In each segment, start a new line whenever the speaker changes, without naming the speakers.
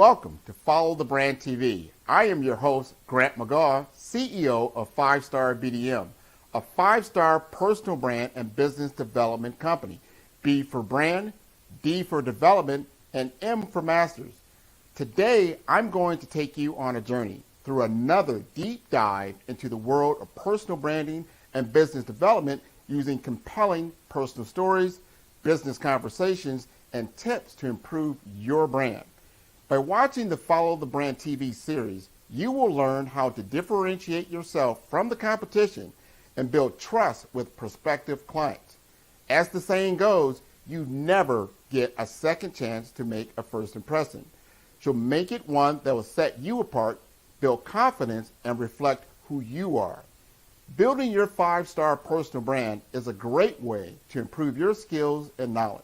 welcome to Follow the Brand TV. I am your host, Grant McGaugh, CEO of 5-Star BDM, a 5-star personal brand and business development company. B for brand, D for development, and M for masters. Today, I'm going to take you on a journey through another deep dive into the world of personal branding and business development using compelling personal stories, business conversations, and tips to improve your brand. By watching the Follow the Brand TV series, you will learn how to differentiate yourself from the competition and build trust with prospective clients. As the saying goes, you never get a second chance to make a first impression. So make it one that will set you apart, build confidence, and reflect who you are. Building your 5-star personal brand is a great way to improve your skills and knowledge.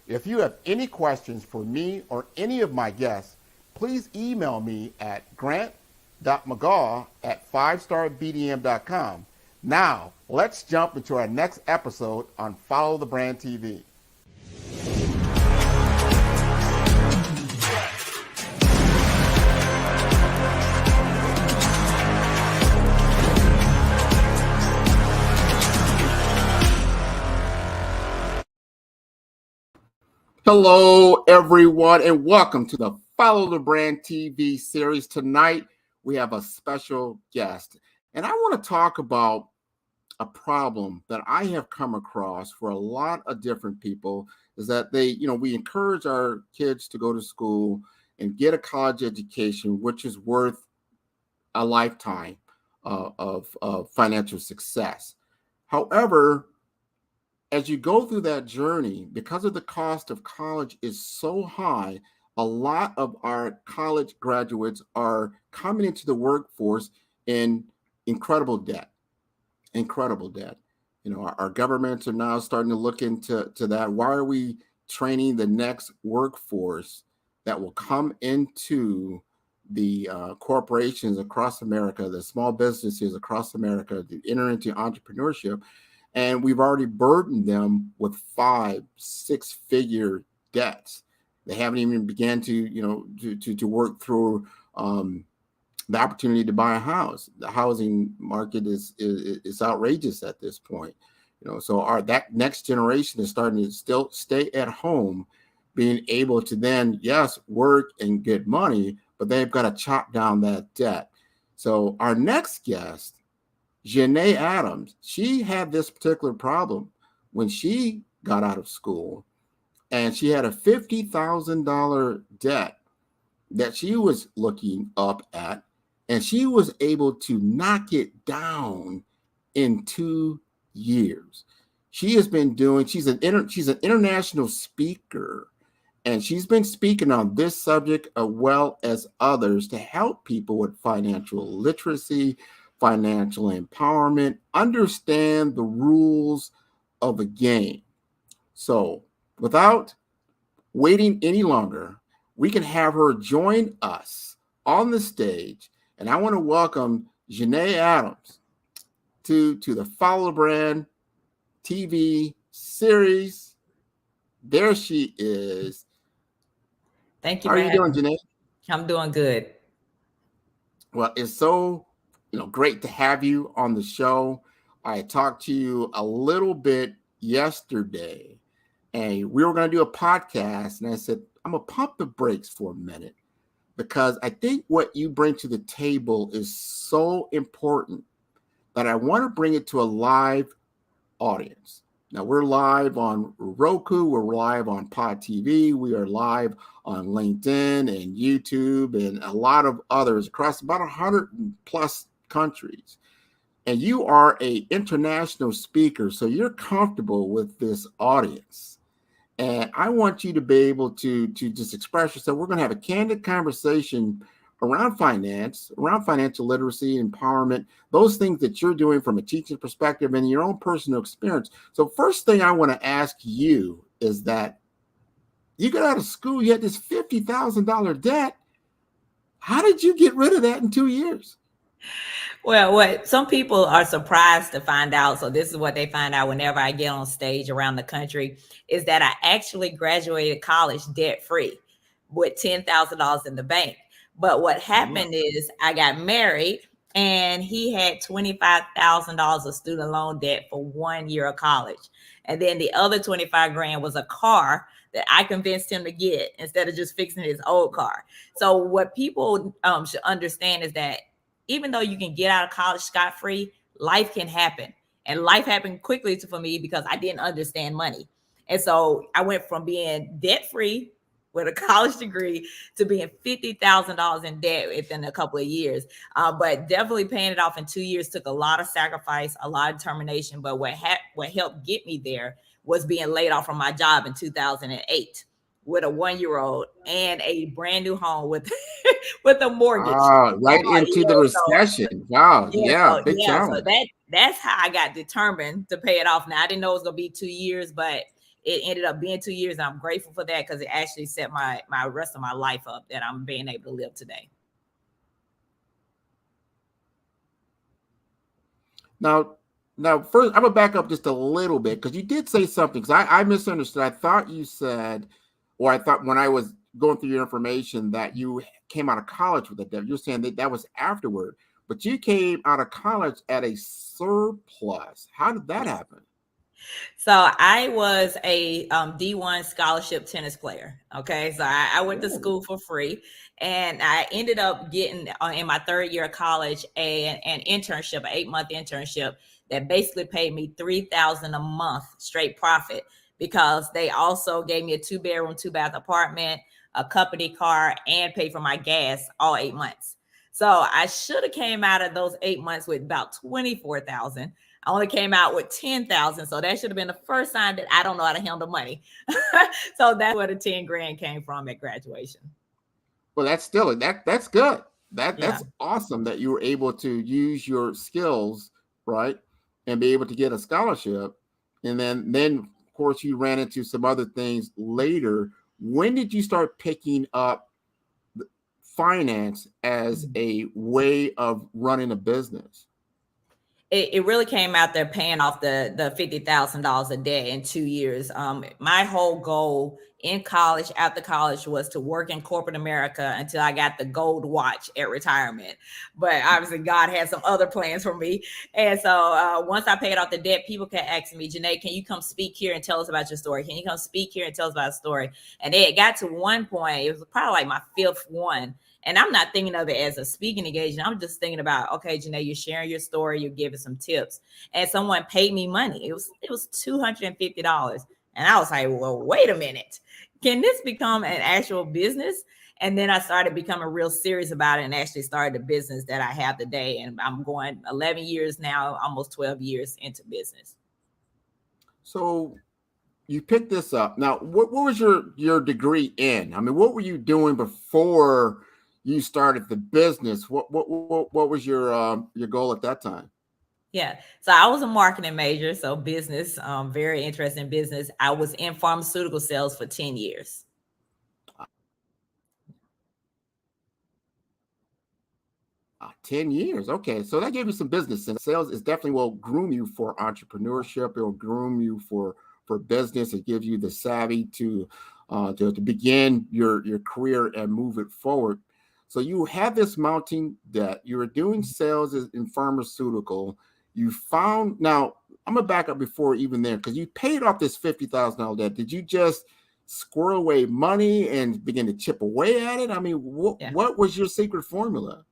If you have any questions for me or any of my guests, please email me at grant.mcgaugh@5starbdm.com. Now, let's jump into our next episode on Follow the Brand TV. Hello, everyone, and welcome to the Follow the Brand TV series. Tonight, we have a special guest, and I want to talk about a problem that I have come across for a lot of different people is that we encourage our kids to go to school and get a college education, which is worth a lifetime of financial success. However, as you go through that journey, because of the cost of college is so high, a lot of our college graduates are coming into the workforce in incredible debt. Our governments are now starting to look into that. Why are we training the next workforce that will come into the corporations across America, the small businesses across America, to enter into entrepreneurship? And we've already burdened them with 5-6-figure debts. They haven't even began to work through the opportunity to buy a house. The housing market is outrageous at this point. So that next generation is starting to still stay at home, being able to then, yes, work and get money, but they've got to chop down that debt. So our next guest, Janae Adams, she had this particular problem when she got out of school, and she had a $50,000 debt that she was looking up at, and she was able to knock it down in 2 years. She's an international speaker, and she's been speaking on this subject as well as others to help people with financial literacy, financial empowerment, understand the rules of the game. So without waiting any longer, we can have her join us on the stage. And I want to welcome Janae Adams to the Follow the Brand TV series. There she is.
Thank you.
How are you doing, Janae?
I'm doing good.
Well, it's so great to have you on the show. I talked to you a little bit yesterday, and we were going to do a podcast, and I said, I'm going to pump the brakes for a minute because I think what you bring to the table is so important that I want to bring it to a live audience. Now, we're live on Roku, we're live on Pod TV, we are live on LinkedIn and YouTube and a lot of others across about 100 plus countries. And you are an international speaker, so you're comfortable with this audience. And I want you to be able to just express yourself. We're going to have a candid conversation around finance, around financial literacy, empowerment, those things that you're doing from a teaching perspective and your own personal experience. So first thing I want to ask you is that you got out of school, you had this $50,000 debt. How did you get rid of that in 2 years?
Well, what some people are surprised to find out, so this is what they find out whenever I get on stage around the country, is that I actually graduated college debt-free. with $10,000 in the bank. But what happened is I got married and he had $25,000 of student loan debt for 1 year of college. And then the other 25 grand was a car that I convinced him to get instead of just fixing his old car. So what people should understand is that even though you can get out of college scot-free, life can happen. And life happened quickly for me because I didn't understand money. And so I went from being debt-free with a college degree to being $50,000 in debt within a couple of years. But definitely paying it off in 2 years took a lot of sacrifice, a lot of determination. But what helped get me there was being laid off from my job in 2008 with a 1-year-old and a brand new home with with a mortgage.
Right into the recession. Wow. Yeah. Big challenge.
So that's how I got determined to pay it off. Now I didn't know it was gonna be 2 years, but it ended up being 2 years. And I'm grateful for that because it actually set my rest of my life up that I'm being able to live today.
Now, first, I'm gonna back up just a little bit because you did say something. Because I misunderstood. I thought you said, or I thought when I was going through your information that you came out of college with a debt. You're saying that was afterward, but you came out of college at a surplus. How did that happen?
So I was a D1 scholarship tennis player. Okay. So I went to school for free and I ended up getting in my 3rd year of college an internship, an 8-month internship that basically paid me $3,000 a month straight profit because they also gave me a 2-bedroom, 2-bath apartment, a company car, and paid for my gas all 8 months. So I should have came out of those 8 months with about 24,000. I only came out with 10,000. So that should have been the first sign that I don't know how to handle money. So that's where the 10 grand came from at graduation.
Well, that's still that's good. That's awesome that you were able to use your skills, right, and be able to get a scholarship. And then of course you ran into some other things later. When did you start picking up finance as a way of running a business?
It really came out there paying off the $50,000 a day in 2 years. My whole goal in college, after college, was to work in corporate America until I got the gold watch at retirement. But obviously, God had some other plans for me. And so once I paid off the debt, people kept asking me, Janae, can you come speak here and tell us about your story? Can you come speak here and tell us about a story? And it got to one point, it was probably like my 5th one. And I'm not thinking of it as a speaking engagement. I'm just thinking about, okay, Janae, you're sharing your story, you're giving some tips. And someone paid me money. It was $250. And I was like, well, wait a minute. Can this become an actual business? And then I started becoming real serious about it and actually started the business that I have today. And I'm going 11 years now, almost 12 years into business.
So you picked this up. Now, what was your degree in? I mean, what were you doing before you started the business? What was your goal at that time?
Yeah. So I was a marketing major, so business, very interested in business. I was in pharmaceutical sales for 10 years.
10 years. Okay. So that gave you some business, and sales is definitely will groom you for entrepreneurship. It will groom you for business. It gives you the savvy to begin your career and move it forward. So you had this mounting debt. You were doing sales in pharmaceutical. You found, now I'm gonna back up before even there, because you paid off this $50,000 debt. Did you just squirrel away money and begin to chip away at it? I mean, what was your secret formula?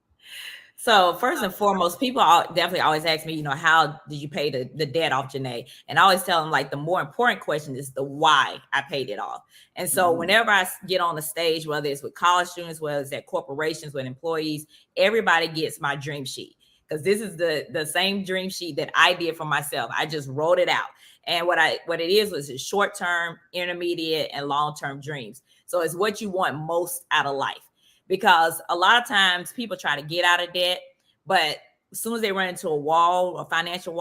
So first and foremost, people definitely always ask me, how did you pay the debt off, Janae? And I always tell them, like, the more important question is the why I paid it off. And so whenever I get on the stage, whether it's with college students, whether it's at corporations, with employees, everybody gets my dream sheet, because this is the same dream sheet that I did for myself. I just wrote it out. And what it is short-term, intermediate, and long-term dreams. So it's what you want most out of life. Because a lot of times people try to get out of debt, but as soon as they run into a financial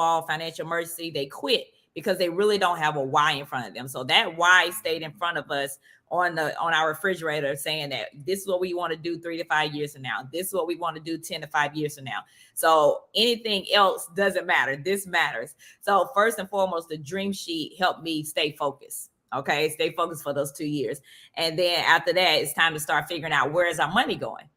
emergency, they quit because they really don't have a why in front of them. So that why stayed in front of us on our refrigerator, saying that this is what we want to do 3 to 5 years from now. This is what we want to do 10 to 5 years from now. So anything else doesn't matter. This matters. So first and foremost, the dream sheet helped me stay focused. Okay, stay focused for those 2 years. And then after that, it's time to start figuring out where is our money going.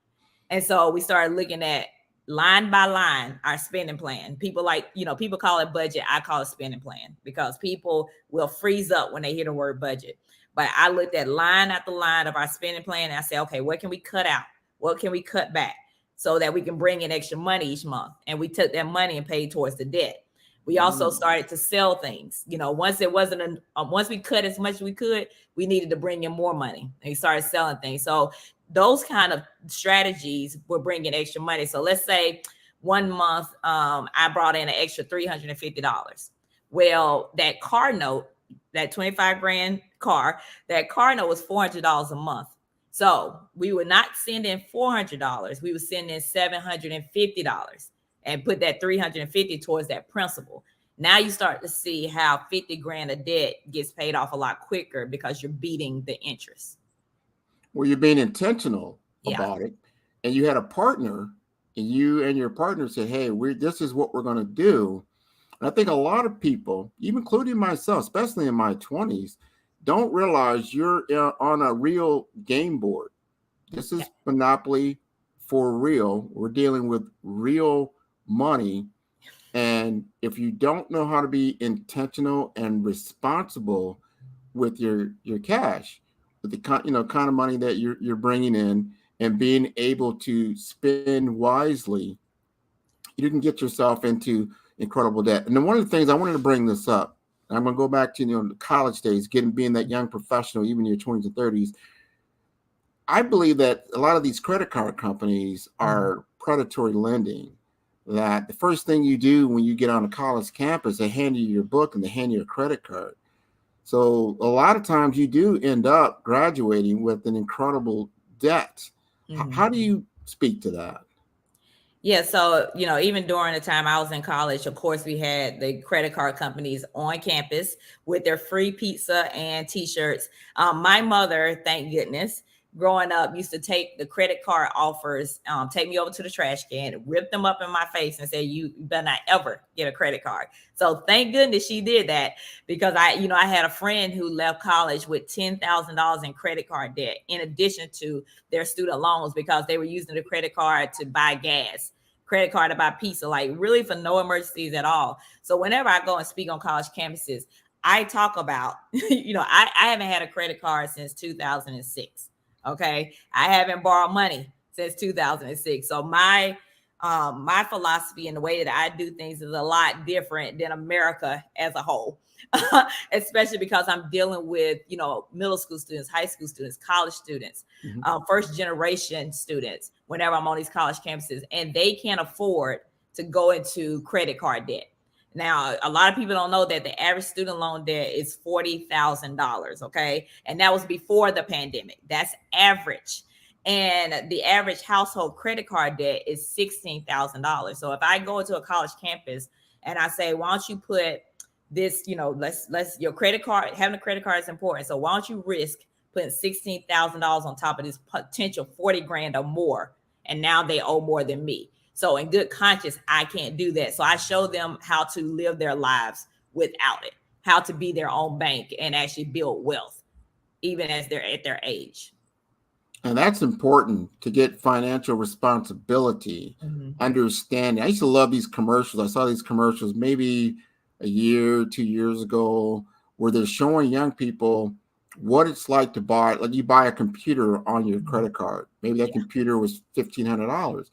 And so we started looking at line by line our spending plan. People people call it budget. I call it spending plan because people will freeze up when they hear the word budget. But I looked at line after line of our spending plan and I said, okay, what can we cut out? What can we cut back so that we can bring in extra money each month? And we took that money and paid towards the debt. We also started to sell things. Once it wasn't once we cut as much as we could, we needed to bring in more money. And we started selling things. So those kind of strategies were bringing extra money. So let's say one month I brought in an extra $350. Well, that car note, that 25 grand car, that car note was $400 a month. So we would not send in $400. We would send in $750 and put that $350 towards that principal. Now you start to see how 50 grand of debt gets paid off a lot quicker because you're beating the interest.
Well, you're being intentional about it, and you had a partner, and you and your partner said, hey, this is what we're going to do. And I think a lot of people, even including myself, especially in my 20s, don't realize you're on a real game board. This is Monopoly for real. We're dealing with real money. And if you don't know how to be intentional and responsible with your cash, with the kind of money that you're bringing in, and being able to spend wisely, you can get yourself into incredible debt. And then one of the things I wanted to bring this up, I'm going to go back to the college days, being that young professional, even in your 20s and 30s. I believe that a lot of these credit card companies are predatory lending. That the first thing you do when you get on a college campus, they hand you your book and they hand you a credit card. So a lot of times you do end up graduating with an incredible debt. How do you speak to that?
Yeah, so, even during the time I was in college, of course, we had the credit card companies on campus with their free pizza and T-shirts. My mother, thank goodness, growing up, used to take the credit card offers, take me over to the trash can, rip them up in my face and say, you better not ever get a credit card. So thank goodness she did that, because I had a friend who left college with $10,000 in credit card debt, in addition to their student loans, because they were using the credit card to buy gas, credit card to buy pizza, like really for no emergencies at all. So whenever I go and speak on college campuses, I talk about, I haven't had a credit card since 2006. Okay. I haven't borrowed money since 2006. So my philosophy and the way that I do things is a lot different than America as a whole, especially because I'm dealing with, middle school students, high school students, college students, first generation students, whenever I'm on these college campuses, and they can't afford to go into credit card debt. Now, a lot of people don't know that the average student loan debt is $40,000. Okay. And that was before the pandemic. That's average. And the average household credit card debt is $16,000. So if I go into a college campus and I say, why don't you put this, let's your credit card, having a credit card is important. So why don't you risk putting $16,000 on top of this potential 40 grand or more? And now they owe more than me. So in good conscience, I can't do that. So I show them how to live their lives without it, how to be their own bank and actually build wealth, even as they're at their age.
And that's important, to get financial responsibility, understanding. I used to love these commercials. I saw these commercials maybe a year, 2 years ago, where they're showing young people what it's like to buy, like you buy a computer on your credit card. Maybe that computer was $1,500.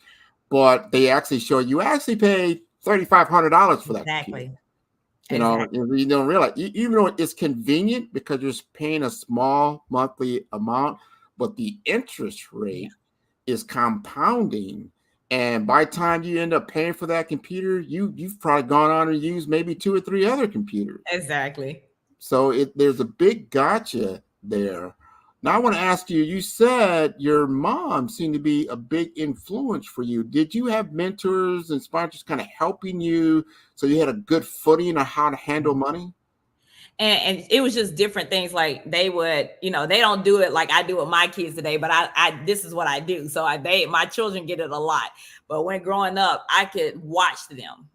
But they actually show you actually paid $3,500 for that.
Exactly.
Computer. You don't realize, even though it's convenient because you're paying a small monthly amount, but the interest rate is compounding. And by the time you end up paying for that computer, you've probably gone on and used maybe 2 or 3 other computers.
Exactly.
So there's a big gotcha there. Now I want to ask you, you said your mom seemed to be a big influence for you. Did you have mentors and sponsors kind of helping you so you had a good footing on how to handle money?
And it was just different things. Like they would, they don't do it like I do with my kids today, but I this is what I do. So my children get it a lot. But when growing up, I could watch them.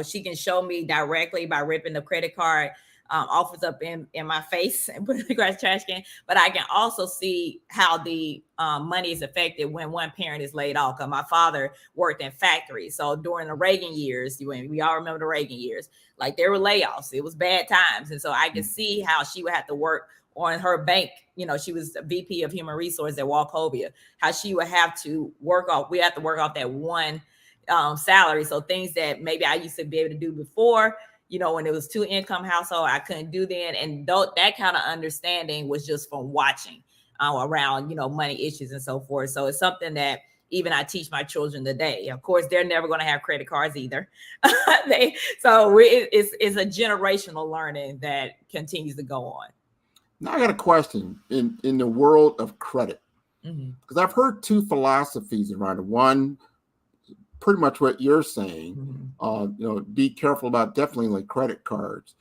She can show me directly by ripping the credit card offers up in my face and put it in the trash can. But I can also see how the money is affected when one parent is laid off. Because my father worked in factories, so during the Reagan years, we all remember the Reagan years, like there were layoffs. It was bad times, and so I can see how she would have to work on her bank. She was a VP of human resources at Wachovia, how she would have to work off. We have to work off that one salary. So things that maybe I used to be able to do before, when it was 2-income household, I couldn't do then. And that kind of understanding was just from watching around, money issues and so forth. So it's something that even I teach my children today. Of course, they're never going to have credit cards either. It's a generational learning that continues to go on.
Now I got a question in the world of credit, because I've heard two philosophies around it. One, pretty much what you're saying, be careful about definitely like credit cards.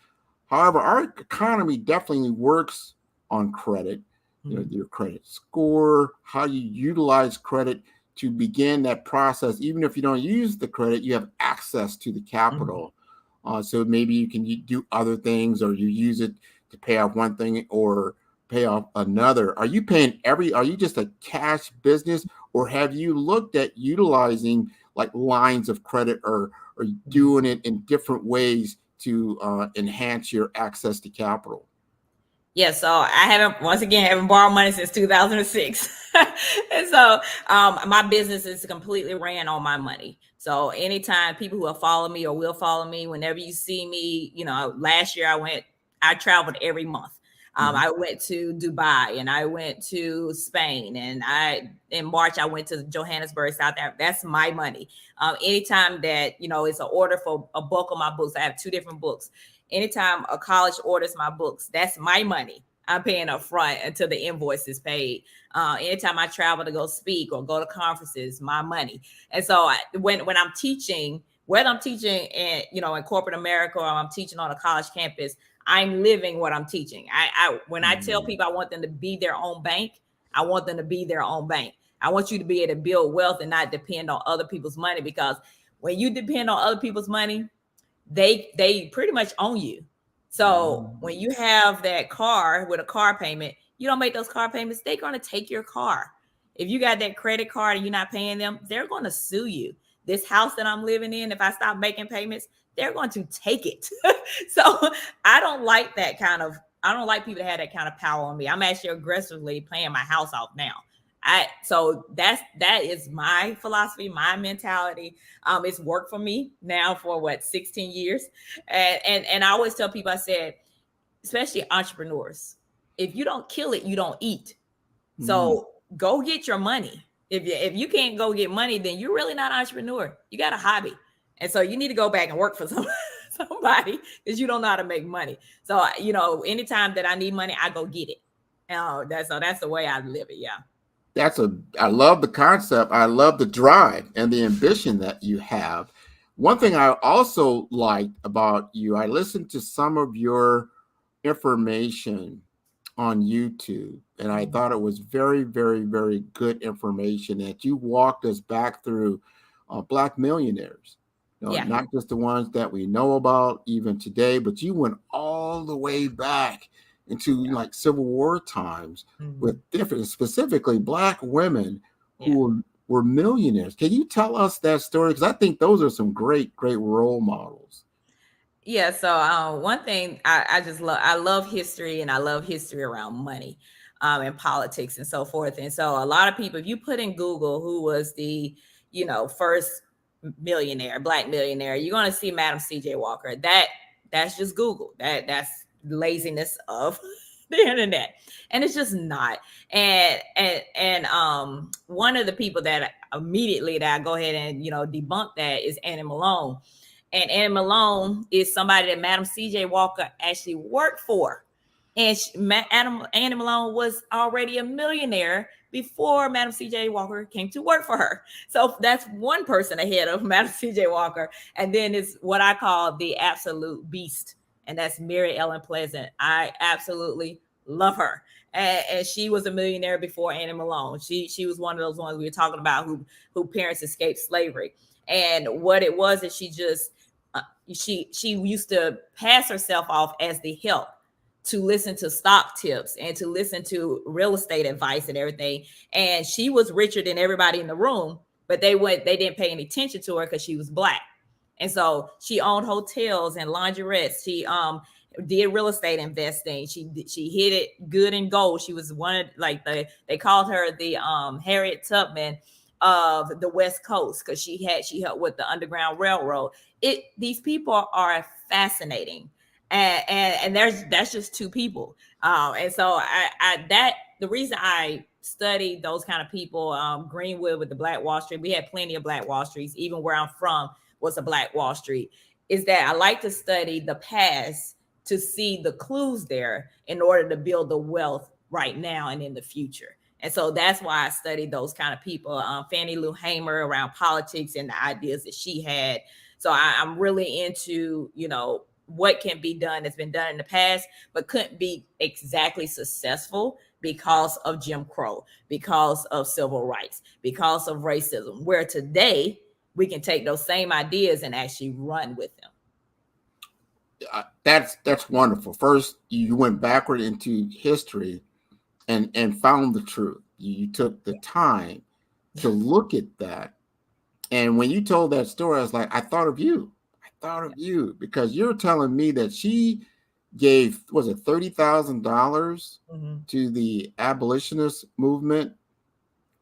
However, our economy definitely works on credit, your credit score, how you utilize credit to begin that process. Even if you don't use the credit, you have access to the capital. So maybe you can do other things, or you use it to pay off one thing or pay off another. Are you just a cash business, or have you looked at utilizing like lines of credit or doing it in different ways to enhance your access to capital?
Yeah, so I haven't borrowed money since 2006. And so my business is completely ran on my money. So anytime people who have followed me or will follow me, whenever you see me, last year I traveled every month. I went to Dubai, and I went to Spain, and in March I went to Johannesburg, South Africa. That's my money. Anytime that it's an order for a bulk of my books, I have 2 different books. Anytime a college orders my books, that's my money. I'm paying up front until the invoice is paid. Anytime I travel to go speak or go to conferences, my money. And so when I'm teaching, whether I'm teaching in corporate America or I'm teaching on a college campus, I'm living what I'm teaching. When I tell people I want them to be their own bank, I want them to be their own bank. I want you to be able to build wealth and not depend on other people's money, because when you depend on other people's money, they pretty much own you. So when you have that car with a car payment, you don't make those car payments, they're going to take your car. If you got that credit card and you're not paying them, they're going to sue you. This house that I'm living in, if I stop making payments, they're going to take it. So I don't like people to have that kind of power on me. I'm actually aggressively paying my house off now. So that is my philosophy, my mentality. It's worked for me now for 16 years. And I always tell people, I said, especially entrepreneurs, if you don't kill it, you don't eat. So go get your money. If you can't go get money, then you're really not an entrepreneur. You got a hobby. And so you need to go back and work for somebody, because you don't know how to make money. So, anytime that I need money, I go get it. That's the way I live it. Yeah.
I love the concept. I love the drive and the ambition that you have. One thing I also liked about you, I listened to some of your information on YouTube, and I thought it was very, very, very good information that you walked us back through Black millionaires. Not just the ones that we know about even today, but you went all the way back into like Civil War times with different, specifically Black women who were millionaires. Can you tell us that story? Because I think those are some great, great role models.
Yeah. So one thing I love history, and I love history around money and politics and so forth. And so a lot of people, if you put in Google who was the, first millionaire, Black millionaire, you're going to see Madam C.J. Walker. That's just Google. That's laziness of the internet, and it's just not. And one of the people that immediately that I go ahead and debunk that is Annie Malone. And Annie Malone is somebody that Madam C.J. Walker actually worked for. And Annie Malone was already a millionaire before Madam C.J. Walker came to work for her. So that's one person ahead of Madam C.J. Walker. And then it's what I call the absolute beast, and that's Mary Ellen Pleasant. I absolutely love her. And she was a millionaire before Annie Malone. She was one of those ones we were talking about who parents escaped slavery. And what it was is she just she used to pass herself off as the help to listen to stock tips and to listen to real estate advice and everything. And she was richer than everybody in the room, but they didn't pay any attention to her because she was Black. And so she owned hotels and laundrettes. She did real estate investing. She hit it good in gold. She was one of, like, they called her the Harriet Tubman of the West Coast, because she helped with the Underground Railroad. These people are fascinating. And that's just two people. And so the reason I studied those kind of people, Greenwood with the Black Wall Street, we had plenty of Black Wall Streets, even where I'm from was a Black Wall Street, is that I like to study the past to see the clues there in order to build the wealth right now and in the future. And so that's why I studied those kind of people. Fannie Lou Hamer around politics and the ideas that she had. So I'm really into, what can be done that's been done in the past, but couldn't be exactly successful because of Jim Crow, because of civil rights, because of racism, where today we can take those same ideas and actually run with them.
That's wonderful. First, you went backward into history and found the truth. You took the time to look at that. And when you told that story, I was like, I thought of you. Because you're telling me that she gave, was it $30,000 to the abolitionist movement,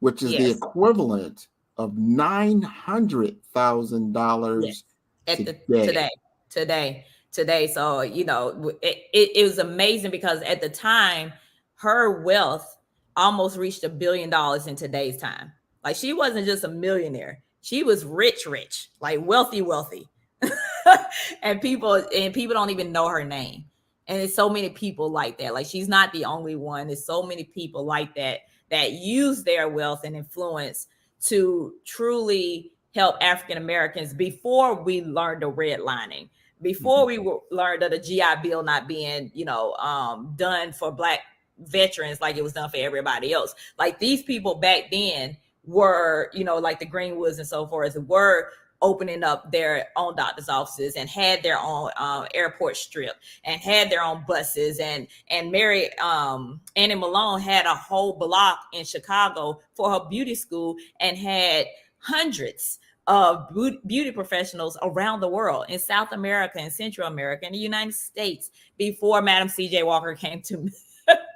which is the equivalent of $900,000
today. So, it was amazing, because at the time, her wealth almost reached $1 billion in today's time. Like, she wasn't just a millionaire. She was rich, like wealthy. and people don't even know her name. And there's so many people like that. Like, she's not the only one. There's so many people like that use their wealth and influence to truly help African Americans before we learned the redlining, before we learned of the GI Bill not being, done for Black veterans like it was done for everybody else. Like, these people back then were, like the Greenwoods and so forth, were opening up their own doctor's offices and had their own airport strip and had their own buses. And Mary Annie Malone had a whole block in Chicago for her beauty school and had hundreds of beauty professionals around the world, in South America and Central America and the United States, before Madam C.J. Walker came to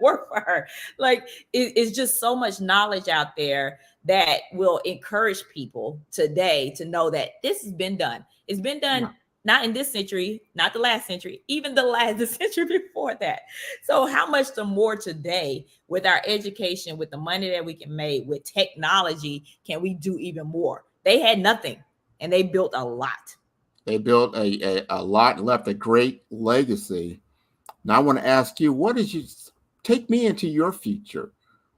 work for her. Like, it's just so much knowledge out there that will encourage people today to know that this has been done. It's been done, not in this century, not the last century, even the century before that. So how much the more today, with our education, with the money that we can make, with technology, can we do even more? They had nothing, and they built a lot.
They built a lot and left a great legacy. Now I want to ask you, take me into your future.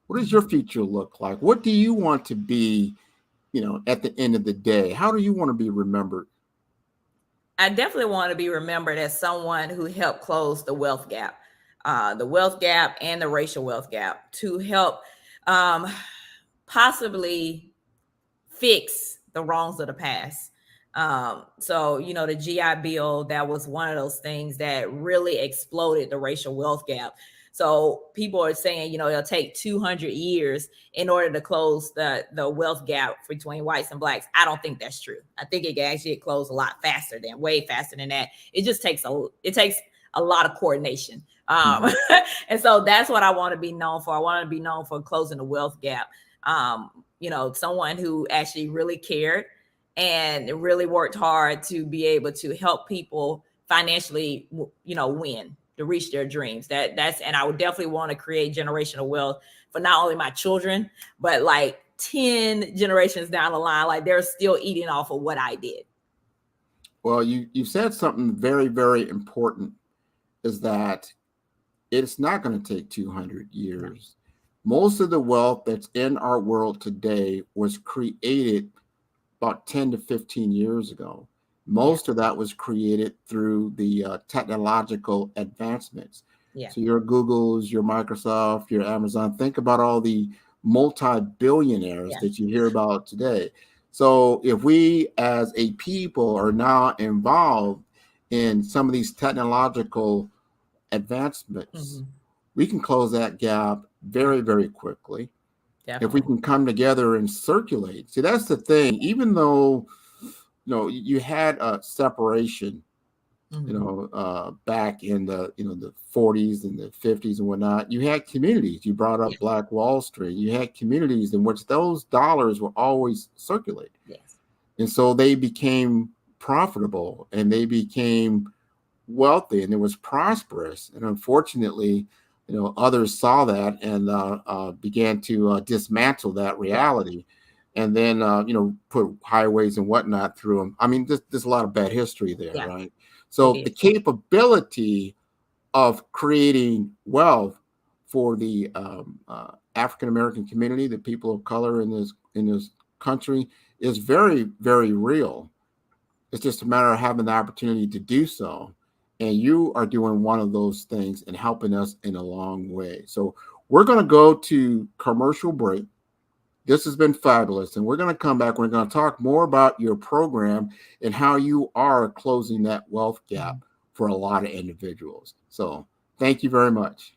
What does your future look like? What do you want to be, at the end of the day? How do you want to be remembered?
I definitely want to be remembered as someone who helped close the wealth gap and the racial wealth gap, to help possibly fix the wrongs of the past. So, the GI Bill, that was one of those things that really exploded the racial wealth gap. So people are saying, it'll take 200 years in order to close the wealth gap between whites and Blacks. I don't think that's true. I think it can actually close way faster than that. It just takes a lot of coordination. And so that's what I want to be known for. I want to be known for closing the wealth gap. Someone who actually really cared and really worked hard to be able to help people financially, win, to reach their dreams. And I would definitely want to create generational wealth for not only my children, but like 10 generations down the line, like they're still eating off of what I did.
Well, you said something very, very important, is that it's not going to take 200 years. Most of the wealth that's in our world today was created about 10 to 15 years ago. Most of that was created through the technological advancements. So your Googles, your Microsoft, your Amazon, think about all the multi-billionaires that you hear about today. So if we as a people are now involved in some of these technological advancements, we can close that gap very, very quickly. If we can come together and circulate. See, that's the thing. Even though, you had a separation, back in the 40s and the 50s and whatnot, you had communities. You brought up Black Wall Street. You had communities in which those dollars were always circulated.
Yes.
And so they became profitable and they became wealthy and it was prosperous. And unfortunately, others saw that and began to dismantle that reality, and then put highways and whatnot through them. I mean, there's a lot of bad history there, right? So the capability of creating wealth for the African American community, the people of color in this country, is very, very real. It's just a matter of having the opportunity to do so. And you are doing one of those things and helping us in a long way. So we're going to go to commercial break. This has been fabulous. And we're going to come back. We're going to talk more about your program and how you are closing that wealth gap for a lot of individuals. So thank you very much.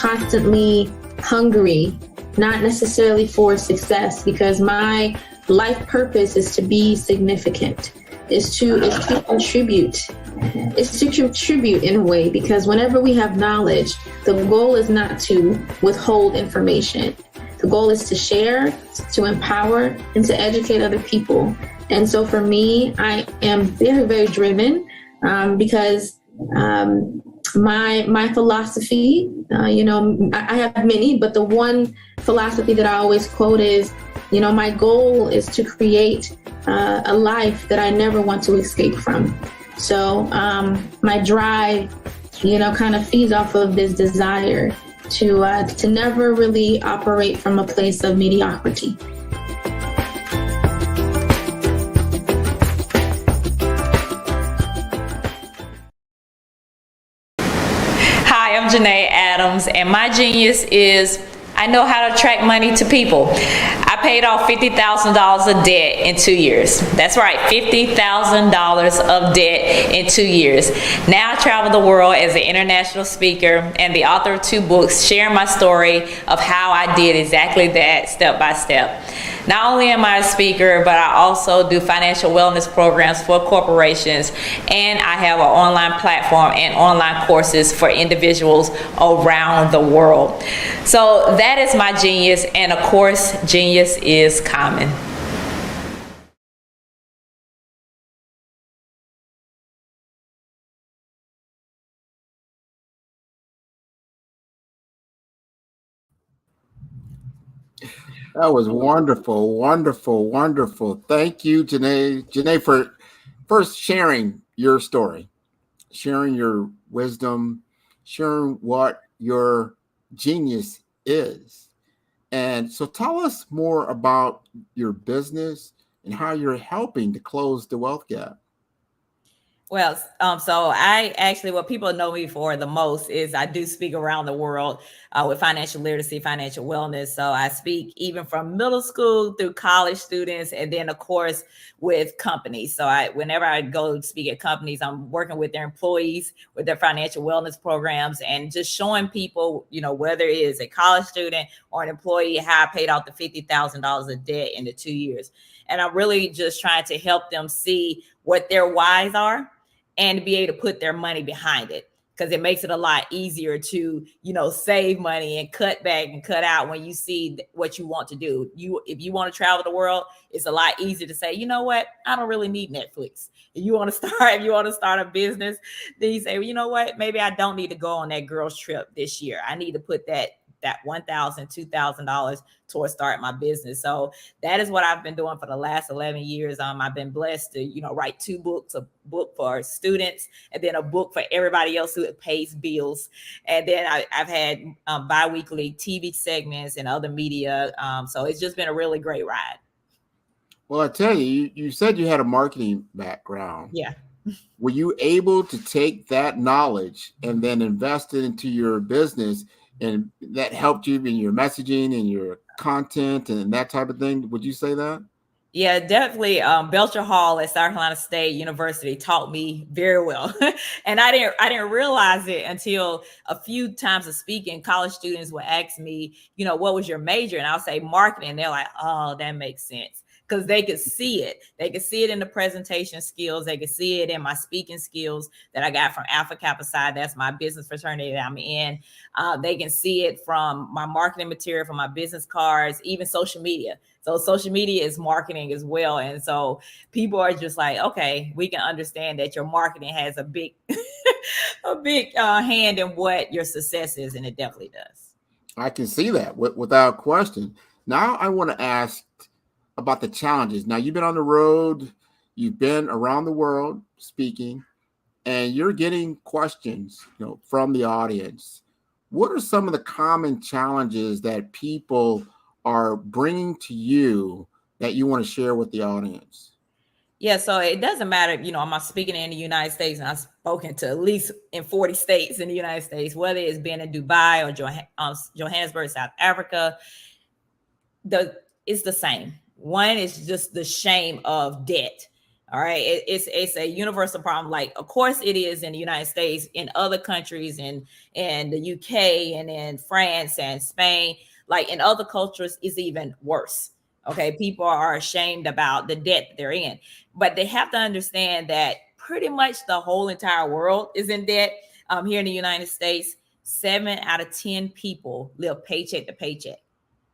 constantly hungry, not necessarily for success, because my life purpose is to be significant, is to contribute. It's to contribute in a way, because whenever we have knowledge, the goal is not to withhold information. The goal is to share, to empower, and to educate other people. And so for me, I am very, very driven because my philosophy, I have many, but the one philosophy that I always quote is, my goal is to create a life that I never want to escape from. So my drive, kind of feeds off of this desire to never really operate from a place of mediocrity.
Hi, I'm Janae Adams, and my genius is I know how to attract money to people. I paid off $50,000 of debt in 2 years. That's right, $50,000 of debt in 2 years. Now I travel the world as an international speaker and the author of 2 books, sharing my story of how I did exactly that step by step. Not only am I a speaker, but I also do financial wellness programs for corporations, and I have an online platform and online courses for individuals around the world. So that is my genius, and of course, genius is common.
That was wonderful, wonderful, wonderful. Thank you, Janae. Janae, for first sharing your story, sharing your wisdom, sharing what your genius is. And so tell us more about your business and how you're helping to close the wealth gap.
Well, so I actually, what people know me for the most is I do speak around the world with financial literacy, financial wellness. So I speak even from middle school through college students, and then of course with companies. So whenever I go speak at companies, I'm working with their employees with their financial wellness programs, and just showing people, whether it is a college student or an employee, how I paid off the $50,000 of debt in the 2 years. And I'm really just trying to help them see what their whys are and be able to put their money behind it, because it makes it a lot easier to, save money and cut back and cut out when you see what you want to do. If you want to travel the world, it's a lot easier to say, you know what, I don't really need Netflix. If you want to start a business, then you say, well, you know what, maybe I don't need to go on that girl's trip this year. I need to put that $1,000, $2,000 towards starting my business. So that is what I've been doing for the last 11 years. I've been blessed to, write 2 books, a book for students and then a book for everybody else who pays bills. And then I've had bi-weekly TV segments and other media. So it's just been a really great ride.
Well, I tell you, you said you had a marketing background.
Yeah.
Were you able to take that knowledge and then invest it into your business, and that helped you in your messaging and your content and that type of thing? Would you say that?
Yeah, definitely. Belcher Hall at South Carolina State University taught me very well, and I didn't realize it until a few times of speaking. College students would ask me, what was your major, and I'll say marketing. They're like, oh, that makes sense. Because they could see it. They could see it in the presentation skills. They could see it in my speaking skills that I got from Alpha Kappa Psi. That's my business fraternity that I'm in. They can see it from my marketing material, from my business cards, even social media. So social media is marketing as well. And so people are just like, okay, we can understand that your marketing has a big, hand in what your success is. And it definitely does.
I can see that without question. Now I want to ask about the challenges. Now you've been on the road, you've been around the world speaking, and you're getting questions, from the audience. What are some of the common challenges that people are bringing to you that you want to share with the audience?
Yeah, so it doesn't matter, I'm speaking in the United States, and I've spoken to at least in 40 states in the United States, whether it's been in Dubai or Johannesburg, South Africa, it's the same. One is just the shame of debt. All right. It's a universal problem. Like, of course it is in the United States, in other countries, in the UK and in France and Spain, like in other cultures is even worse. Okay. People are ashamed about the debt that they're in, but they have to understand that pretty much the whole entire world is in debt. Here in the United States, 7 out of 10 people live paycheck to paycheck.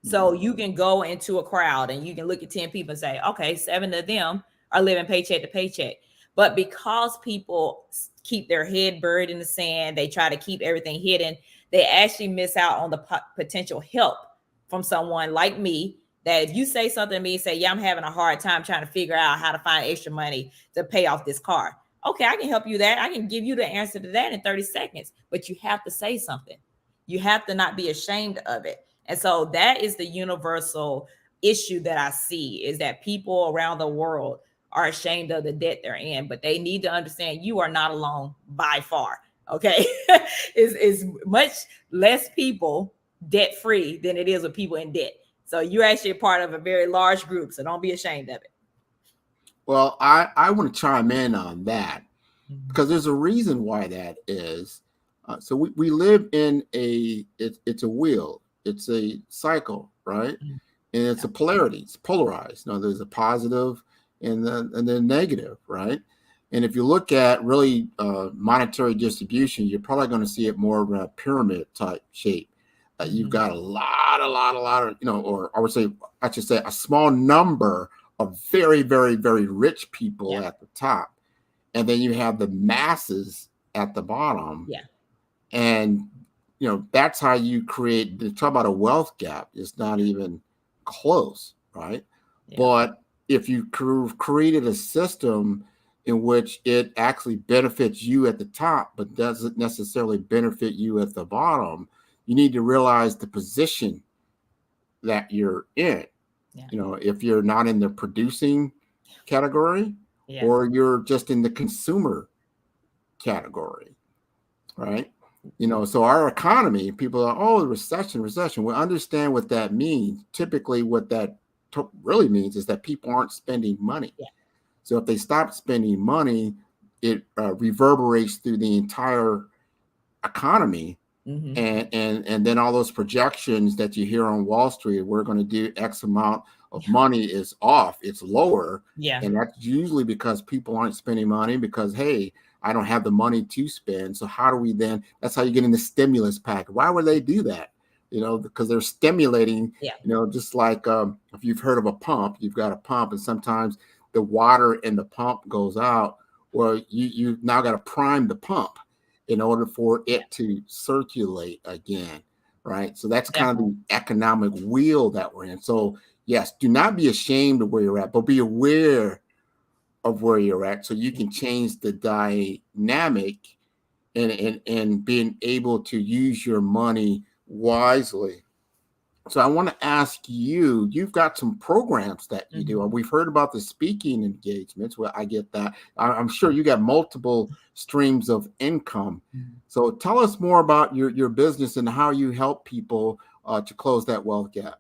So you can go into a crowd and you can look at 10 people and say, okay, 7 of them are living paycheck to paycheck. But because people keep their head buried in the sand, they try to keep everything hidden, they actually miss out on the potential help from someone like me. That if you say something to me, say, yeah, I'm having a hard time trying to figure out how to find extra money to pay off this car. Okay, I can help you that. I can give you the answer to that in 30 seconds, but you have to say something. You have to not be ashamed of it. And so that is the universal issue that I see, is that people around the world are ashamed of the debt they're in, but they need to understand you are not alone by far. Okay. It's much less people debt free than it is with people in debt. So you're actually a part of a very large group. So don't be ashamed of it.
Well, I want to chime in on that because there's a reason why that is. So we live in it's a wheel, it's a cycle, right? And it's a polarity, it's polarized. Now there's a positive and the negative, right? And if you look at really monetary distribution, you're probably going to see it more of a pyramid type shape. You've got a lot of, or I should say a small number of very, very, very rich people at the top. And then you have the masses at the bottom.
Yeah.
And, that's how you talk about a wealth gap. It's not even close, right? Yeah. But if you created a system in which it actually benefits you at the top, but doesn't necessarily benefit you at the bottom, you need to realize the position that you're in. Yeah. If you're not in the producing category, or you're just in the consumer category, right? So our economy, people are, recession. We understand what that means. Typically, what that really means is that people aren't spending money. Yeah. So if they stop spending money, it reverberates through the entire economy. Mm-hmm. And then all those projections that you hear on Wall Street, we're going to do X amount of money is off. It's lower. Yeah. And that's usually because people aren't spending money because, hey, I don't have the money to spend. So how do we then? That's how you get in the stimulus package. Why would they do that? Because they're stimulating, just like if you've heard of a pump, you've got a pump and sometimes the water in the pump goes out. Well, you've now got to prime the pump in order for it to circulate again, right? So that's kind of the economic wheel that we're in. So yes, do not be ashamed of where you're at, but be aware of where you're at so you can change the dynamic and being able to use your money wisely. So I want to ask you, you've got some programs that you do. We've heard about the speaking engagements. Well, I get that. I'm sure you got multiple streams of income. So tell us more about your business and how you help people to close that wealth gap.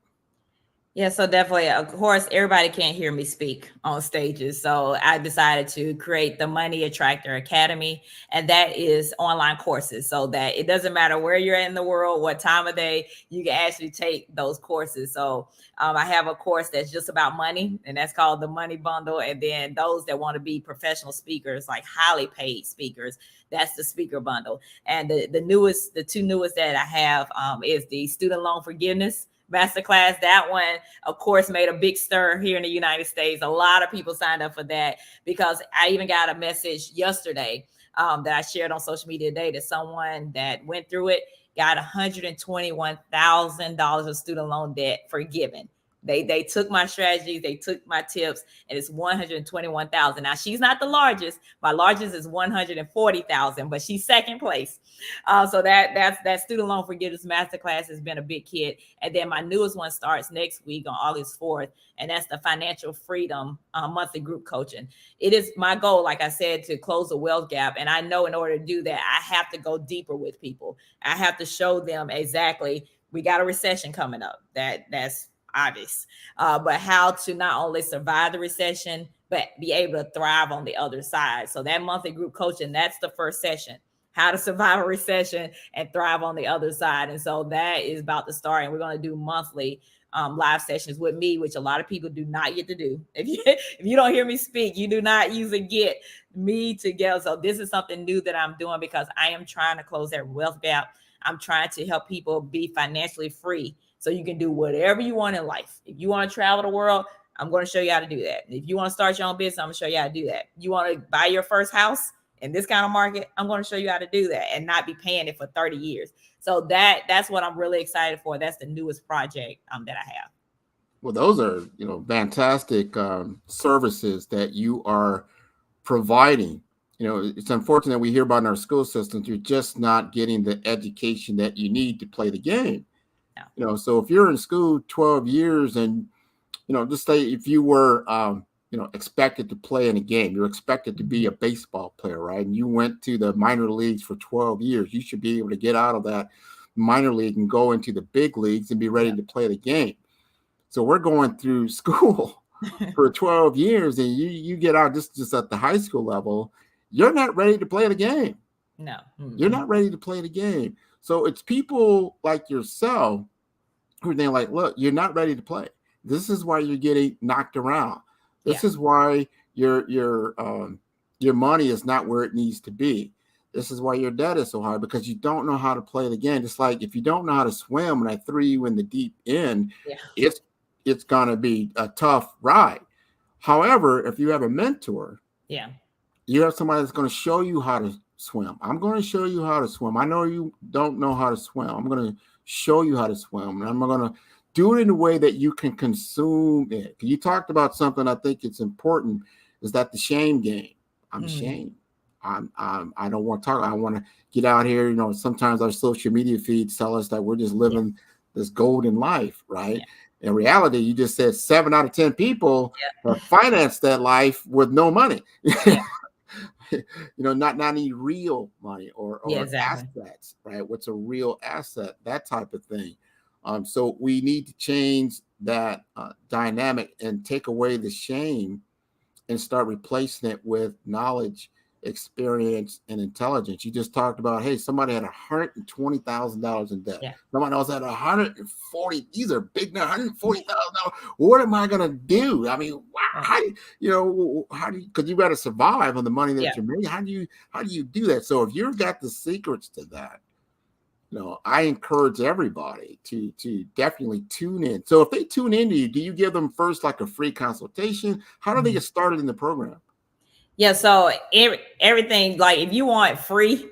Yeah, so definitely, of course, everybody can't hear me speak on stages. So I decided to create the Money Attractor Academy, and that is online courses so that it doesn't matter where you're in the world, what time of day, you can actually take those courses. So I have a course that's just about money, and that's called the Money Bundle. And then those that want to be professional speakers, like highly paid speakers, that's the Speaker Bundle. And the two newest that I have is the Student Loan Forgiveness Masterclass. That one, of course, made a big stir here in the United States. A lot of people signed up for that because I even got a message yesterday that I shared on social media today that someone that went through it got $121,000 of student loan debt forgiven. They took my strategies, they took my tips, and it's $121,000. Now she's not the largest. My largest is $140,000, but she's second place. So that student loan forgiveness masterclass has been a big hit. And then my newest one starts next week on August 4th, and that's the Financial Freedom monthly group coaching. It is my goal, like I said, to close the wealth gap. And I know in order to do that, I have to go deeper with people. I have to show them exactly, we got a recession coming up. That's obvious, but how to not only survive the recession, but be able to thrive on the other side. So that monthly group coaching, that's the first session. How to survive a recession and thrive on the other side. And so that is about to start. And we're going to do monthly live sessions with me, which a lot of people do not get to do. If you don't hear me speak, you do not usually get me together. So this is something new that I'm doing because I am trying to close that wealth gap. I'm trying to help people be financially free so you can do whatever you want in life. If you want to travel the world, I'm going to show you how to do that. If you want to start your own business, I'm going to show you how to do that. You want to buy your first house in this kind of market, I'm going to show you how to do that and not be paying it for 30 years. So that's what I'm really excited for. That's the newest project that I have.
Well, those are, fantastic services that you are providing. It's unfortunate that we hear about in our school systems, you're just not getting the education that you need to play the game. Yeah. So if you're in school 12 years and, just say if you were, expected to play in a game, you're expected to be a baseball player, right? And you went to the minor leagues for 12 years, you should be able to get out of that minor league and go into the big leagues and be ready to play the game. So we're going through school for 12 years and you get out just at the high school level, you're not ready to play the game.
No. Mm-hmm.
You're not ready to play the game. So it's people like yourself who are like, look, you're not ready to play. This is why you're getting knocked around. This is why your money is not where it needs to be. This is why your debt is so high, because you don't know how to play the game. Just like if you don't know how to swim and I threw you in the deep end, it's going to be a tough ride. However, if you have a mentor, you have somebody that's going to show you how to swim. I'm going to show you how to swim. I know you don't know how to swim. I'm going to show you how to swim. And I'm going to do it in a way that you can consume it. You talked about something I think it's important, is that the shame game. I'm ashamed. I don't want to talk. I want to get out here. Sometimes our social media feeds tell us that we're just living this golden life, right? In reality, you just said 7 out of 10 people finance that life with no money. Not any real money or assets, right? What's a real asset? That type of thing. So we need to change that dynamic and take away the shame and start replacing it with knowledge, experience, and intelligence. You just talked about, hey, somebody had $120,000 in debt. Somebody else had 140. These are big now, $140,000. What am I going to do? I mean, how do you, because you got to survive on the money that you're making. How do you do that? So if you've got the secrets to that, I encourage everybody to definitely tune in. So if they tune into you, do you give them first like a free consultation? How do they get started in the program?
Yeah, so everything, like if you want free,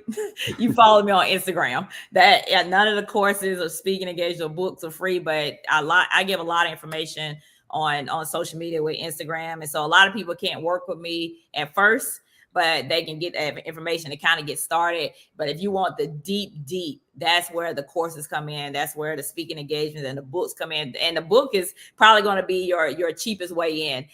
you follow me on Instagram. That none of the courses or speaking engagement or books are free, but I give a lot of information on social media with Instagram. And so a lot of people can't work with me at first, but they can get that information to kind of get started. But if you want the deep, that's where the courses come in. That's where the speaking engagements and the books come in. And the book is probably going to be your cheapest way in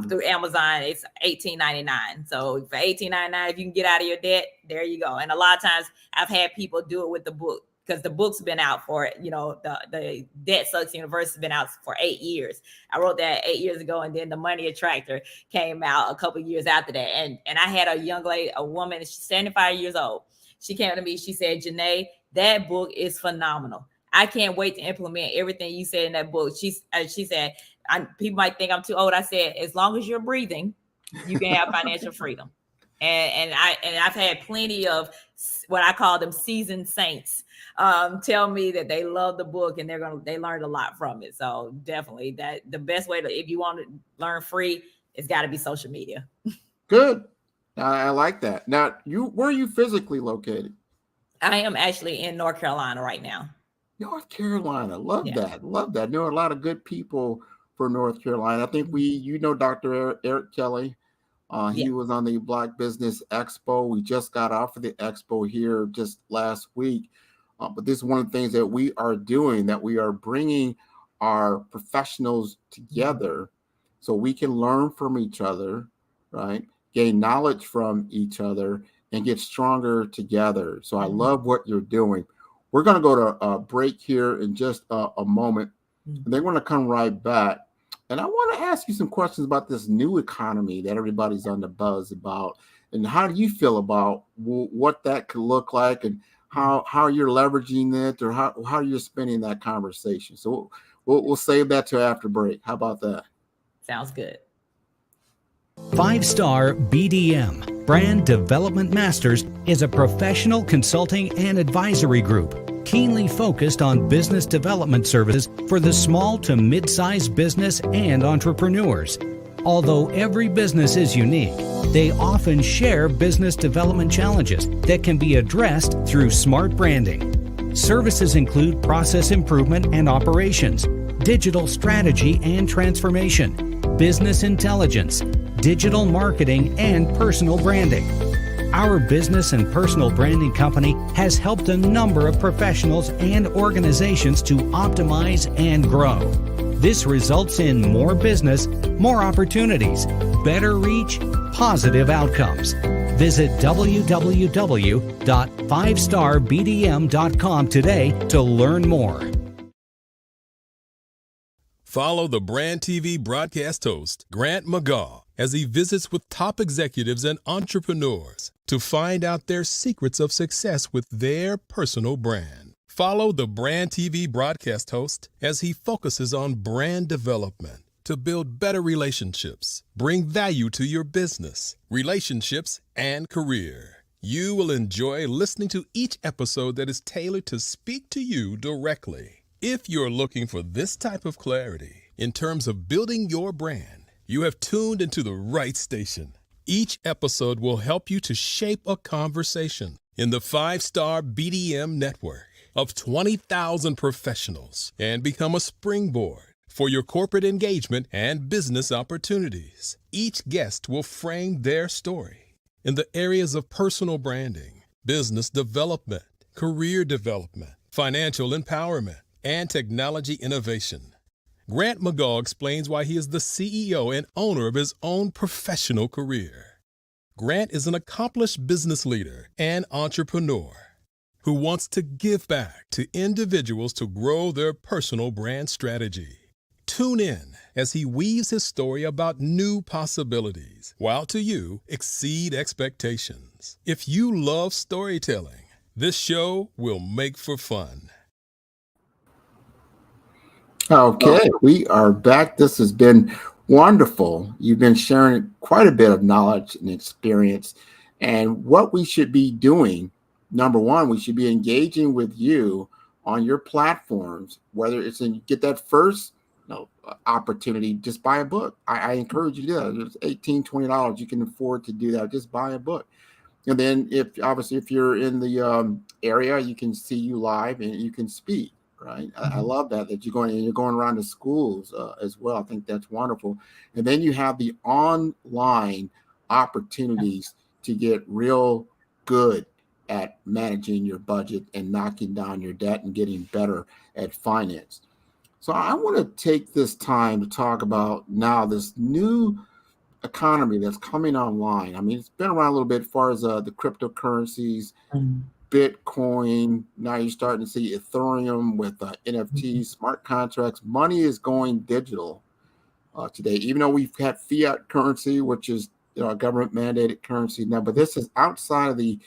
through Amazon. It's $18.99. So for $18.99, if you can get out of your debt, there you go. And a lot of times I've had people do it with the book, because the book's been out for, the Debt Sucks University has been out for 8 years. I wrote that 8 years ago, and then the Money Attractor came out a couple of years after that. And I had a young lady, a woman, she's 75 years old. She came to me, she said, Janae, that book is phenomenal. I can't wait to implement everything you said in that book. She said, people might think I'm too old. I said, as long as you're breathing, you can have financial freedom. And I've had plenty of what I call them seasoned saints tell me that they love the book and they learned a lot from it. So definitely that the best way if you want to learn free, it's got to be social media.
Good. I like that. Now, where are you physically located?
I am actually in North Carolina right now.
North Carolina. Love that. Love that. Know a lot of good people for North Carolina. I think Dr. Eric Kelly. He was on the Black Business Expo. We just got off of the expo here just last week. But this is one of the things that we are doing, that we are bringing our professionals together so we can learn from each other, right? Gain knowledge from each other and get stronger together. So I love what you're doing. We're going to go to a break here in just a moment. And then we're going to come right back. And I want to ask you some questions about this new economy that everybody's on the buzz about. And how do you feel about what that could look like, and how you're leveraging it, or how you're spending that conversation? So we'll save that till after break. How about that?
Sounds good.
5-Star BDM, Brand Development Masters, is a professional consulting and advisory group keenly focused on business development services for the small to mid-sized business and entrepreneurs. Although every business is unique, they often share business development challenges that can be addressed through smart branding. Services include process improvement and operations, digital strategy and transformation, business intelligence, digital marketing, and personal branding. Our business and personal branding company has helped a number of professionals and organizations to optimize and grow. This results in more business, more opportunities, better reach, positive outcomes. Visit www.5starbdm.com today to learn more.
Follow the Brand TV broadcast host, Grant McGaugh, as he visits with top executives and entrepreneurs to find out their secrets of success with their personal brand. Follow the Brand TV broadcast host as he focuses on brand development to build better relationships, bring value to your business, relationships, and career. You will enjoy listening to each episode that is tailored to speak to you directly. If you're looking for this type of clarity in terms of building your brand, you have tuned into the right station. Each episode will help you to shape a conversation in the 5-Star BDM network of 20,000 professionals and become a springboard for your corporate engagement and business opportunities. Each guest will frame their story in the areas of personal branding, business development, career development, financial empowerment, and technology innovation. Grant McGaugh explains why he is the CEO and owner of his own professional career. Grant is an accomplished business leader and entrepreneur who wants to give back to individuals to grow their personal brand strategy. Tune in as he weaves his story about new possibilities, while to you exceed expectations. If you love storytelling, this show will make for fun.
Okay, we are back. This has been wonderful. You've been sharing quite a bit of knowledge and experience. And what we should be doing, number one, we should be engaging with you on your platforms, whether it's in get that first opportunity, just buy a book. I encourage you to do that. It's $18, $20. You can afford to do that. Just buy a book. And then if you're in the area, you can see you live and you can speak. Right. I love that you're going around to schools as well. I think that's wonderful. And then you have the online opportunities to get real good at managing your budget and knocking down your debt and getting better at finance. So I want to take this time to talk about now this new economy that's coming online. I mean, it's been around a little bit as far as the cryptocurrencies, Bitcoin. Now you're starting to see Ethereum with NFTs, smart contracts. Money is going digital today, even though we've had fiat currency, which is a government mandated currency now, but this is outside of the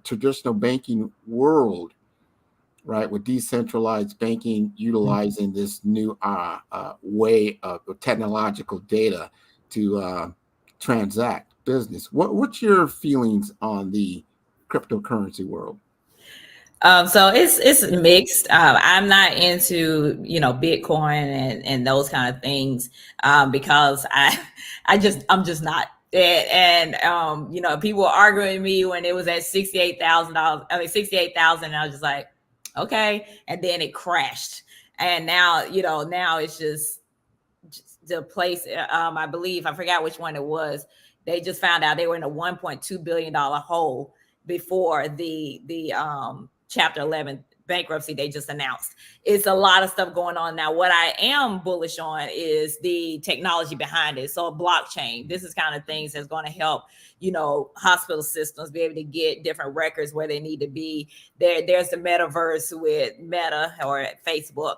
traditional banking world, right? With decentralized banking utilizing this new way of technological data to transact business. What's your feelings on the cryptocurrency world?
So it's mixed. I'm not into, Bitcoin and those kind of things, because I'm just not. And people were arguing with me when it was at $68,000. I mean, 68,000. And I was just like, okay. And then it crashed. And now, now it's just the place. I believe, I forgot which one it was. They just found out they were in a $1.2 billion hole before the Chapter 11 bankruptcy they just announced. It's a lot of stuff going on now. What I am bullish on is the technology behind it. So blockchain, this is kind of things that's going to help, hospital systems be able to get different records where they need to be. There's the metaverse with Meta or Facebook,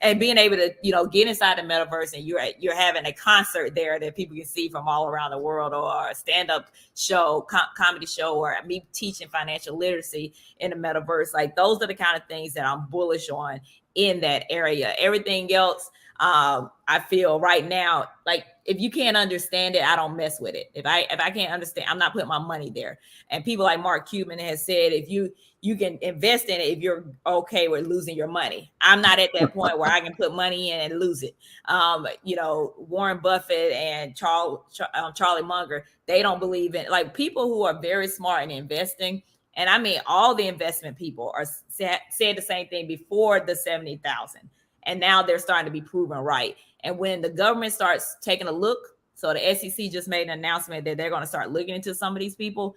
and being able to, get inside the metaverse, and you're having a concert there that people can see from all around the world, or a stand-up show, comedy show, or me teaching financial literacy in the metaverse. Like, those are the kind of things that I'm bullish on in that area. Everything else, I feel right now, like, if you can't understand it, I don't mess with it. If I can't understand, I'm not putting my money there. And people like Mark Cuban has said, if you can invest in it if you're okay with losing your money. I'm not at that point where I can put money in and lose it. Warren Buffett and Charlie Munger, they don't believe in, like, people who are very smart in investing. And I mean, all the investment people are said the same thing before the 70,000. And now they're starting to be proven right. And when the government starts taking a look, so the SEC just made an announcement that they're going to start looking into some of these people.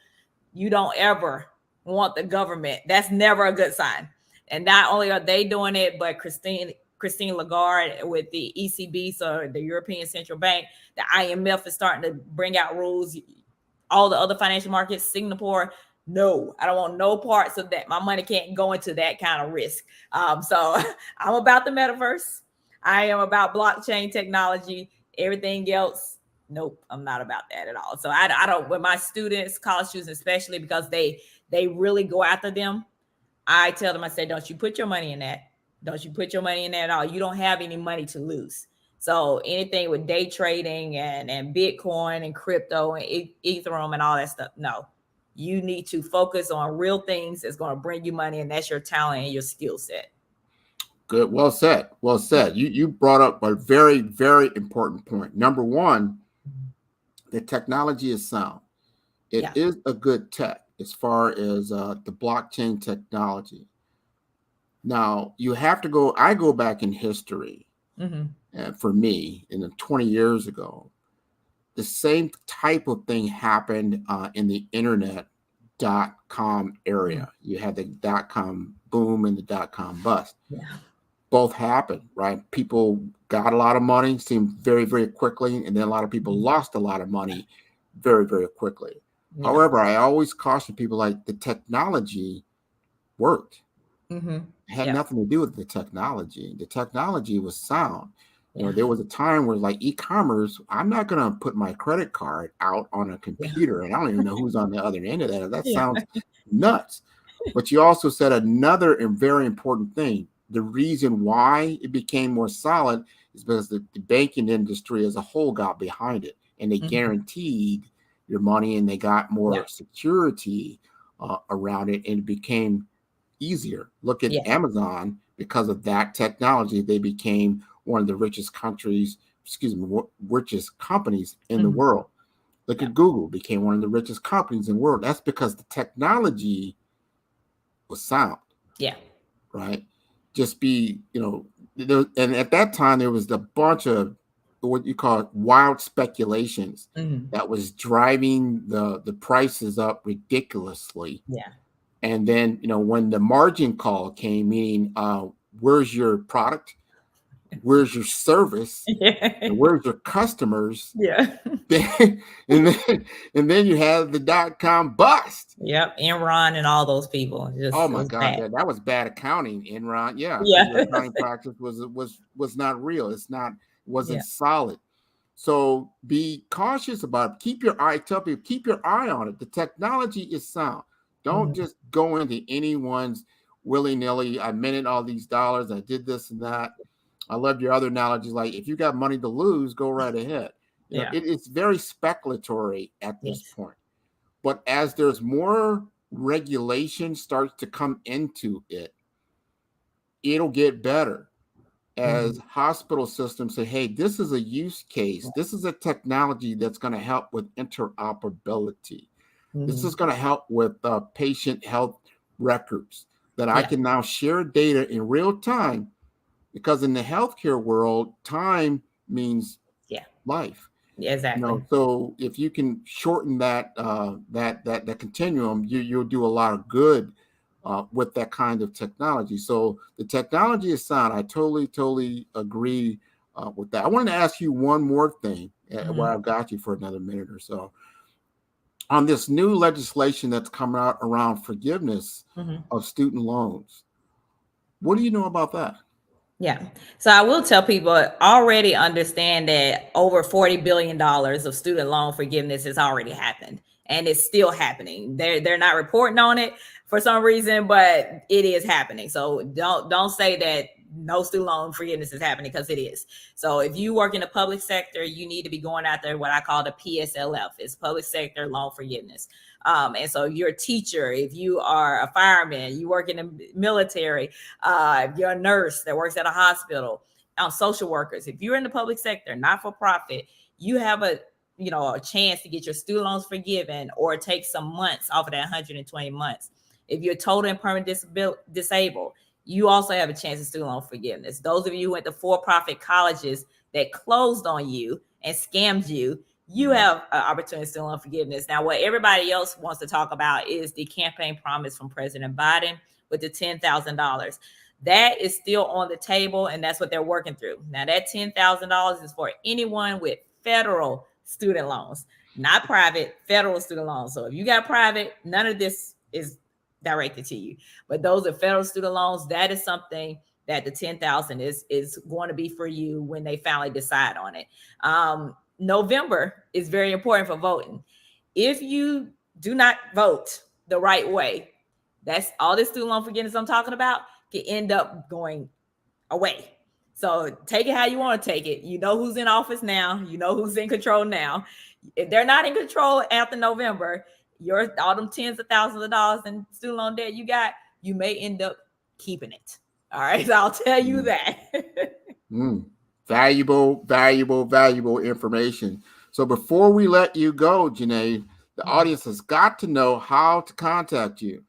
You don't ever want the government. That's never a good sign. And not only are they doing it, but Christine Lagarde with the ECB, so the European Central Bank, the IMF is starting to bring out rules. All the other financial markets, Singapore, no, I don't want no parts of that. My money can't go into that kind of risk. So I'm about the metaverse. I am about blockchain technology. Everything else, nope, I'm not about that at all. So I don't, with my students, college students especially, because they really go after them, I tell them, I say, don't you put your money in that. Don't you put your money in that at all. You don't have any money to lose. So anything with day trading and Bitcoin and crypto and Ethereum and all that stuff, no. You need to focus on real things that's going to bring you money, and that's your talent and your skill set.
Good. Well said. Well said. You brought up a very, very important point. Number one, the technology is sound. It is a good tech as far as the blockchain technology. Now, you have to go, I go back in history, and for me, 20 years ago, the same type of thing happened in the internet.com area. You had the .com boom and the .com bust.
Yeah.
Both happened, right? People got a lot of money, seemed very, very quickly, and then a lot of people lost a lot of money very, very quickly. Yeah. However, I always caution people, like, the technology worked. It had nothing to do with the technology. The technology was sound. There was a time where, like, e-commerce, I'm not going to put my credit card out on a computer, and I don't even know who's on the other end of that. That sounds nuts. But you also said another and very important thing. The reason why it became more solid is because the banking industry as a whole got behind it, and they guaranteed your money, and they got more security around it, and it became easier. Look at Amazon. Because of that technology, they became one of the richest richest companies in the world. Look at Google, became one of the richest companies in the world. That's because the technology was sound. Yeah. Right. Just be, and at that time there was a bunch of what you call wild speculations that was driving the prices up ridiculously. Yeah. And then, when the margin call came, meaning where's your product? Where's your service? And where's your customers? Yeah. and then you have the .com bust.
Yep. Enron and all those people.
Oh my God. That was bad accounting. Enron. Yeah. Your accounting practice was not real. Wasn't solid. So be cautious about it. Keep your eye on it. The technology is sound. Don't just go into anyone's willy-nilly. I minted all these dollars. I did this and that. I love your other analogies. Like, if you got money to lose, go right ahead. It's very speculatory at this point. But as there's more regulation starts to come into it, it'll get better. As hospital systems say, hey, this is a use case. This is a technology that's going to help with interoperability. This is going to help with patient health records that I can now share data in real time, because in the healthcare world, time means life.
Yeah, exactly.
So if you can shorten that continuum, you'll do a lot of good with that kind of technology. So the technology is sound. I totally agree with that. I wanted to ask you one more thing while I've got you for another minute or so. On this new legislation that's coming out around forgiveness of student loans, what do you know about that?
Yeah. So I will tell people already understand that over $40 billion of student loan forgiveness has already happened, and it's still happening. They're not reporting on it for some reason, but it is happening. So don't say that no student loan forgiveness is happening, because it is. So if you work in the public sector, you need to be going out there what I call the PSLF. It's public sector loan forgiveness. And so if you're a teacher, if you are a fireman, you work in the military, if you're a nurse that works at a hospital, social workers, if you're in the public sector, not for profit, you have a chance to get your student loans forgiven or take some months off of that 120 months. If you're total and permanent disabled, you also have a chance of student loan forgiveness. Those of you who went to for-profit colleges that closed on you and scammed you, you have an opportunity to student loan forgiveness. Now, what everybody else wants to talk about is the campaign promise from President Biden with the $10,000. That is still on the table, and that's what they're working through. Now, that $10,000 is for anyone with federal student loans, not private, federal student loans. So if you got private, none of this is directed to you. But those are federal student loans. That is something that the $10,000 is going to be for you when they finally decide on it. November is very important for voting. If you do not vote the right way, that's all this student loan forgiveness I'm talking about can end up going away. So take it how you want to take it. You know who's in office now. You know who's in control now. If they're not in control after November, all them tens of thousands of dollars in student loan debt you may end up keeping it. All right, so I'll tell you that.
Valuable information. So before we let you go, Janae, the audience has got to know how to contact you.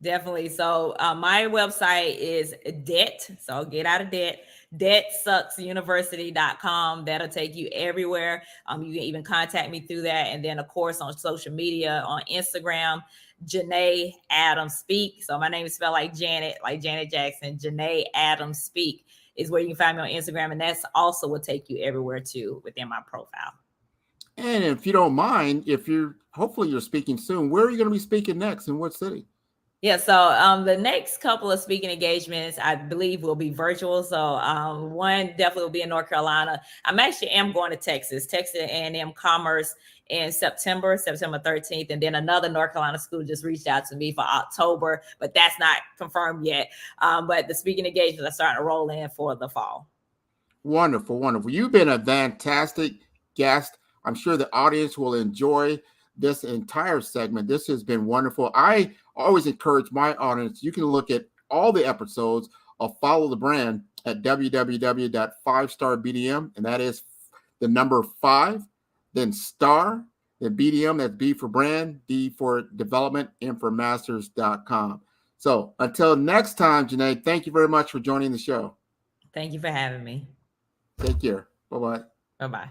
Definitely. So my website is debt. So get out of debt. DebtSucksUniversity.com. That'll take you everywhere. You can even contact me through that. And then, of course, on social media, on Instagram, Janae Adams Speak. So my name is spelled like Janet Jackson. Janae Adams Speak is where you can find me on Instagram. And that's also will take you everywhere too within my profile.
And if you don't mind, hopefully you're speaking soon, where are you going to be speaking next? In what city?
Yeah, so the next couple of speaking engagements, I believe, will be virtual. So one definitely will be in North Carolina. I'm going to Texas A&M Commerce in September 13th. And then another North Carolina school just reached out to me for October, but that's not confirmed yet. But the speaking engagements are starting to roll in for the fall.
Wonderful. You've been a fantastic guest. I'm sure the audience will enjoy this entire segment. This has been wonderful. I always encourage my audience, you can look at all the episodes of Follow the Brand at www.5starbdm, and that is the number 5, then star, then BDM, that's B for brand, D for development, and for masters.com. So until next time, Janae, thank you very much for joining the show.
Thank you for having me.
Take care. Bye-bye.
Bye-bye.